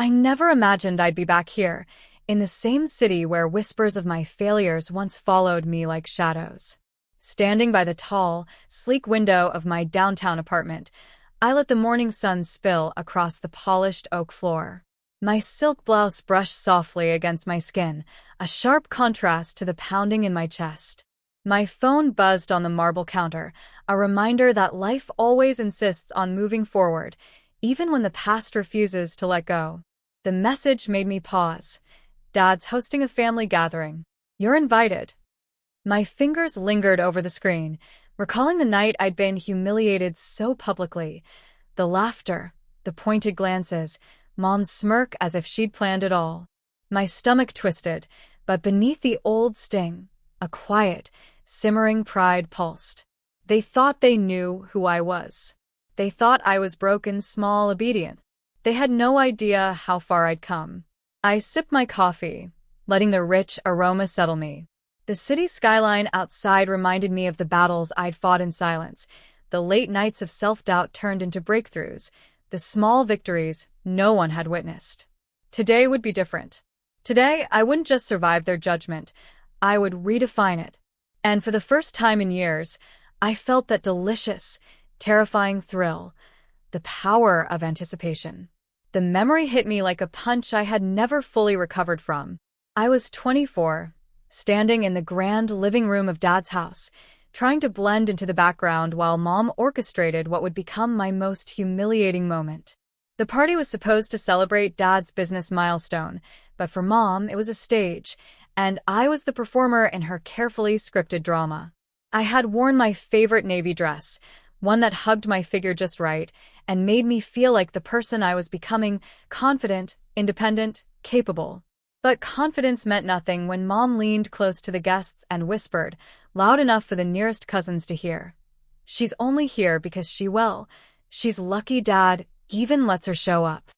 I never imagined I'd be back here, in the same city where whispers of my failures once followed me like shadows. Standing by the tall, sleek window of my downtown apartment, I let the morning sun spill across the polished oak floor. My silk blouse brushed softly against my skin, a sharp contrast to the pounding in my chest. My phone buzzed on the marble counter, a reminder that life always insists on moving forward, even when the past refuses to let go. The message made me pause. Dad's hosting a family gathering. You're invited. My fingers lingered over the screen, recalling the night I'd been humiliated so publicly. The laughter, the pointed glances, Mom's smirk as if she'd planned it all. My stomach twisted, but beneath the old sting, a quiet, simmering pride pulsed. They thought they knew who I was. They thought I was broken, small, obedient. They had no idea how far I'd come. I sipped my coffee, letting the rich aroma settle me. The city skyline outside reminded me of the battles I'd fought in silence, the late nights of self-doubt turned into breakthroughs, the small victories no one had witnessed. Today would be different. Today, I wouldn't just survive their judgment, I would redefine it. And for the first time in years, I felt that delicious, terrifying thrill, the power of anticipation. The memory hit me like a punch I had never fully recovered from. I was 24, standing in the grand living room of Dad's house, trying to blend into the background while Mom orchestrated what would become my most humiliating moment. The party was supposed to celebrate Dad's business milestone, but for Mom, it was a stage, and I was the performer in her carefully scripted drama. I had worn my favorite navy dress, one that hugged my figure just right, and made me feel like the person I was becoming, confident, independent, capable. But confidence meant nothing when Mom leaned close to the guests and whispered, loud enough for the nearest cousins to hear. She's only here because she's lucky Dad even lets her show up.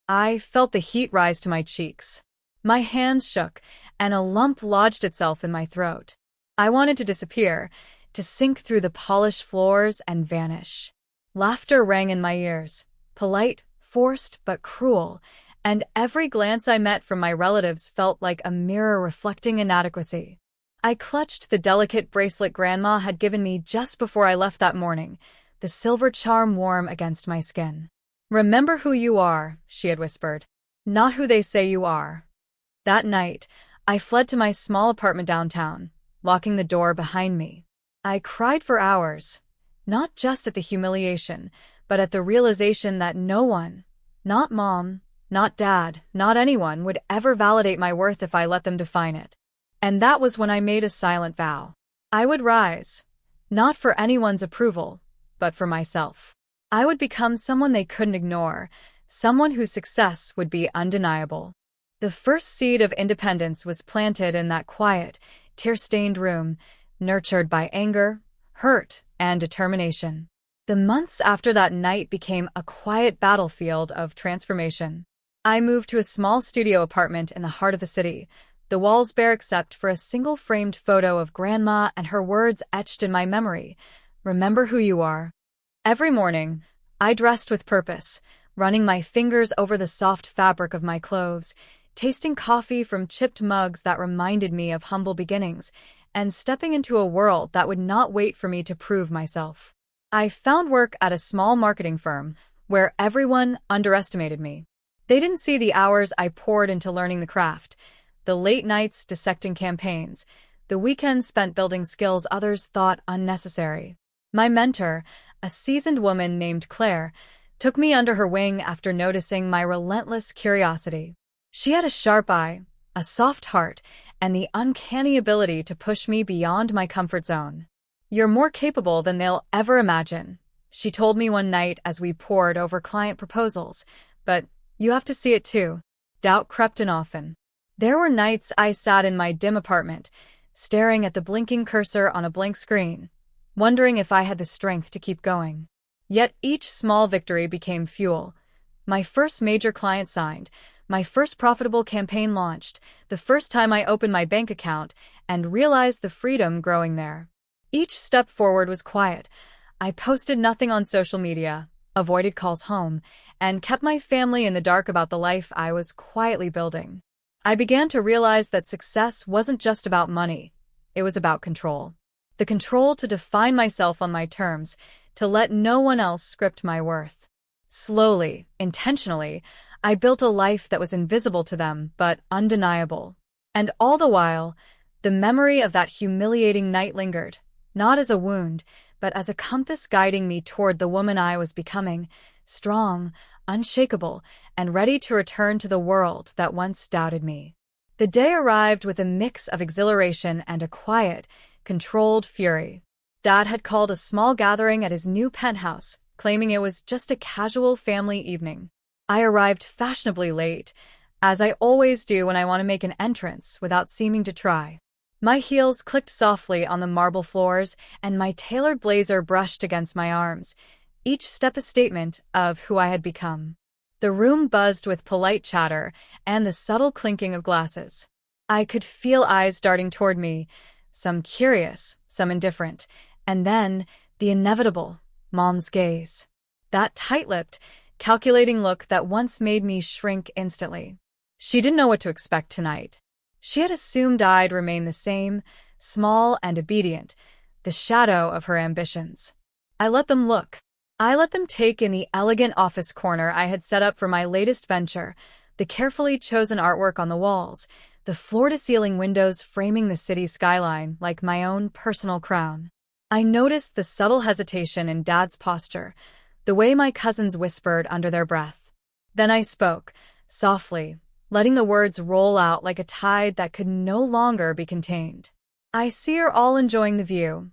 I felt the heat rise to my cheeks. My hands shook, and a lump lodged itself in my throat. I wanted to disappear, to sink through the polished floors and vanish. Laughter rang in my ears, polite, forced, but cruel, and every glance I met from my relatives felt like a mirror reflecting inadequacy. I clutched the delicate bracelet Grandma had given me just before I left that morning, the silver charm warm against my skin. "Remember who you are," she had whispered, "not who they say you are." That night, I fled to my small apartment downtown, locking the door behind me. I cried for hours, not just at the humiliation, but at the realization that no one, not Mom, not Dad, not anyone, would ever validate my worth if I let them define it. And that was when I made a silent vow. I would rise, not for anyone's approval, but for myself. I would become someone they couldn't ignore, someone whose success would be undeniable. The first seed of independence was planted in that quiet, tear-stained room, nurtured by anger, hurt, and determination. The months after that night became a quiet battlefield of transformation. I moved to a small studio apartment in the heart of the city, the walls bare except for a single framed photo of Grandma and her words etched in my memory, "Remember who you are." Every morning, I dressed with purpose, running my fingers over the soft fabric of my clothes, tasting coffee from chipped mugs that reminded me of humble beginnings, and stepping into a world that would not wait for me to prove myself. I found work at a small marketing firm where everyone underestimated me. They didn't see the hours I poured into learning the craft, the late nights dissecting campaigns, the weekends spent building skills others thought unnecessary. My mentor, a seasoned woman named Claire, took me under her wing after noticing my relentless curiosity. She had a sharp eye, a soft heart, and the uncanny ability to push me beyond my comfort zone. "You're more capable than they'll ever imagine," she told me one night as we pored over client proposals, "but you have to see it too." Doubt crept in often. There were nights I sat in my dim apartment, staring at the blinking cursor on a blank screen, wondering if I had the strength to keep going. Yet each small victory became fuel. My first major client signed, my first profitable campaign launched, the first time I opened my bank account and realized the freedom growing there. Each step forward was quiet. I posted nothing on social media, avoided calls home, and kept my family in the dark about the life I was quietly building. I began to realize that success wasn't just about money. It was about control. The control to define myself on my terms, to let no one else script my worth. Slowly, intentionally, I built a life that was invisible to them, but undeniable. And all the while, the memory of that humiliating night lingered, not as a wound, but as a compass guiding me toward the woman I was becoming, strong, unshakable, and ready to return to the world that once doubted me. The day arrived with a mix of exhilaration and a quiet, controlled fury. Dad had called a small gathering at his new penthouse, claiming it was just a casual family evening. I arrived fashionably late, as I always do when I want to make an entrance without seeming to try. My heels clicked softly on the marble floors, and my tailored blazer brushed against my arms, each step a statement of who I had become. The room buzzed with polite chatter and the subtle clinking of glasses. I could feel eyes darting toward me, some curious, some indifferent, and then the inevitable, Mom's gaze. That tight-lipped, calculating look that once made me shrink instantly. She didn't know what to expect tonight. She had assumed I'd remain the same, small and obedient, the shadow of her ambitions. I let them look. I let them take in the elegant office corner I had set up for my latest venture, the carefully chosen artwork on the walls, the floor-to-ceiling windows framing the city skyline like my own personal crown. I noticed the subtle hesitation in Dad's posture, the way my cousins whispered under their breath. Then I spoke, softly, letting the words roll out like a tide that could no longer be contained. "I see you're all enjoying the view,"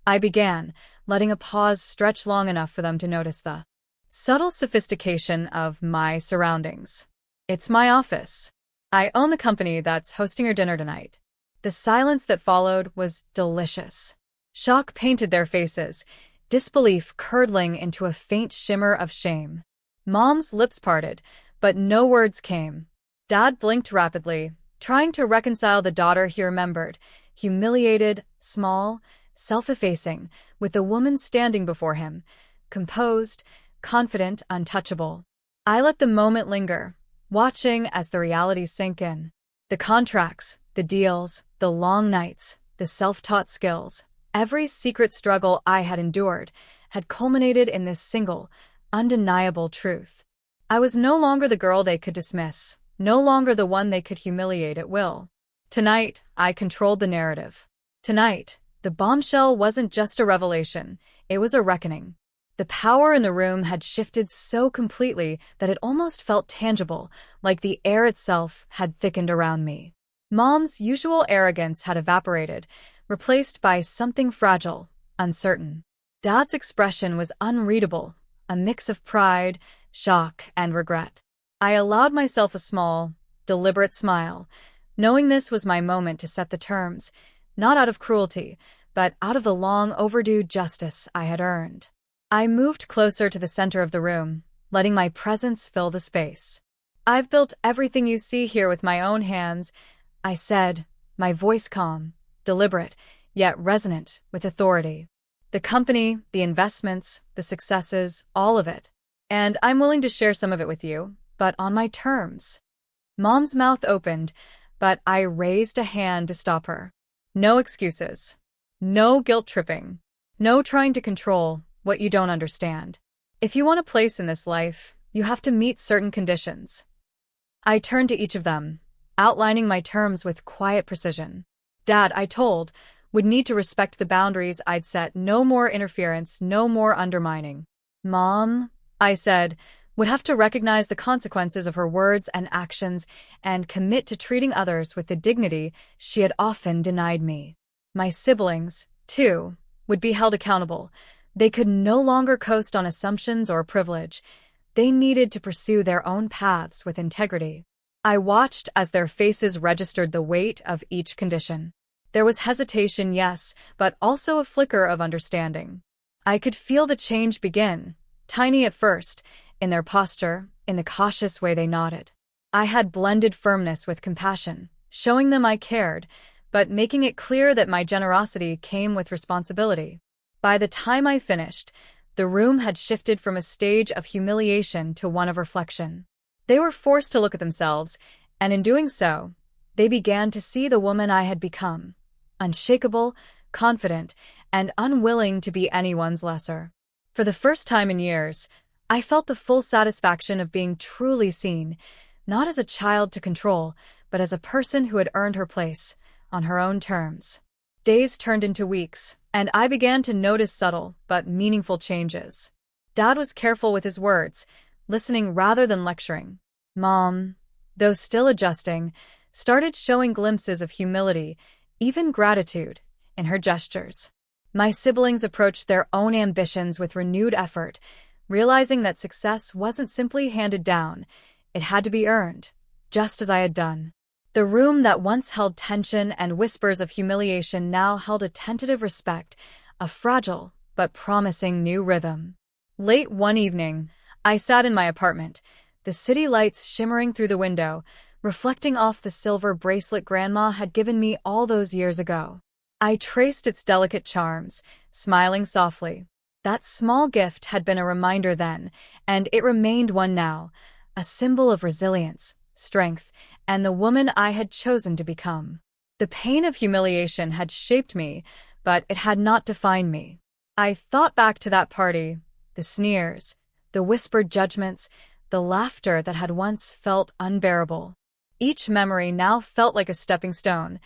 I began, letting a pause stretch long enough for them to notice the subtle sophistication of my surroundings. "It's my office. I own the company that's hosting your dinner tonight." The silence that followed was delicious. Shock painted their faces, disbelief curdling into a faint shimmer of shame. Mom's lips parted, but no words came. Dad blinked rapidly, trying to reconcile the daughter he remembered, humiliated, small, self-effacing, with the woman standing before him, composed, confident, untouchable. I let the moment linger, watching as the reality sank in. The contracts, the deals, the long nights, the self-taught skills, every secret struggle I had endured had culminated in this single, undeniable truth. I was no longer the girl they could dismiss, no longer the one they could humiliate at will. Tonight, I controlled the narrative. Tonight, the bombshell wasn't just a revelation, it was a reckoning. The power in the room had shifted so completely that it almost felt tangible, like the air itself had thickened around me. Mom's usual arrogance had evaporated, replaced by something fragile, uncertain. Dad's expression was unreadable, a mix of pride, shock, and regret. I allowed myself a small, deliberate smile, knowing this was my moment to set the terms, not out of cruelty, but out of the long-overdue justice I had earned. I moved closer to the center of the room, letting my presence fill the space. "I've built everything you see here with my own hands," I said, my voice calm, deliberate, yet resonant with authority. "The company, the investments, the successes, all of it. And I'm willing to share some of it with you, but on my terms." Mom's mouth opened, but I raised a hand to stop her. "No excuses. No guilt-tripping. No trying to control what you don't understand. If you want a place in this life, you have to meet certain conditions." I turned to each of them, outlining my terms with quiet precision. Dad, I told, would need to respect the boundaries I'd set, no more interference, no more undermining. Mom, I said, would have to recognize the consequences of her words and actions and commit to treating others with the dignity she had often denied me. My siblings, too, would be held accountable. They could no longer coast on assumptions or privilege. They needed to pursue their own paths with integrity. I watched as their faces registered the weight of each condition. There was hesitation, yes, but also a flicker of understanding. I could feel the change begin, tiny at first, in their posture, in the cautious way they nodded. I had blended firmness with compassion, showing them I cared, but making it clear that my generosity came with responsibility. By the time I finished, The room had shifted from a stage of humiliation to one of reflection. They were forced to look at themselves, and in doing so, they began to see the woman I had become, unshakable, confident, and unwilling to be anyone's lesser. For the first time in years, I felt the full satisfaction of being truly seen, not as a child to control, but as a person who had earned her place, on her own terms. Days turned into weeks, and I began to notice subtle but meaningful changes. Dad was careful with his words, listening rather than lecturing. Mom, though still adjusting, started showing glimpses of humility, even gratitude, in her gestures. My siblings approached their own ambitions with renewed effort, realizing that success wasn't simply handed down, it had to be earned, just as I had done. The room that once held tension and whispers of humiliation now held a tentative respect, a fragile but promising new rhythm. Late one evening, I sat in my apartment, the city lights shimmering through the window, reflecting off the silver bracelet Grandma had given me all those years ago. I traced its delicate charms, smiling softly. That small gift had been a reminder then, and it remained one now, a symbol of resilience, strength, and the woman I had chosen to become. The pain of humiliation had shaped me, but it had not defined me. I thought back to that party, the sneers, the whispered judgments, the laughter that had once felt unbearable. Each memory now felt like a stepping stone,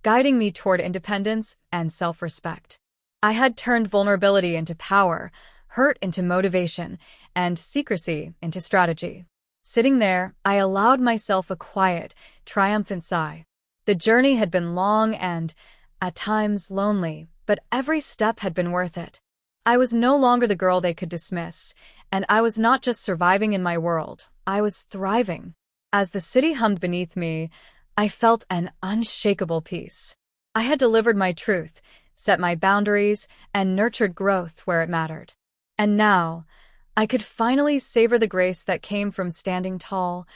guiding me toward independence and self-respect. I had turned vulnerability into power, hurt into motivation, and secrecy into strategy. Sitting there, I allowed myself a quiet, triumphant sigh. The journey had been long and, at times, lonely, but every step had been worth it. I was no longer the girl they could dismiss, and I was not just surviving in my world, I was thriving. As the city hummed beneath me, I felt an unshakable peace. I had delivered my truth, set my boundaries, and nurtured growth where it mattered. And now, I could finally savor the grace that came from standing tall,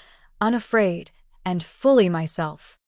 unafraid, and fully myself.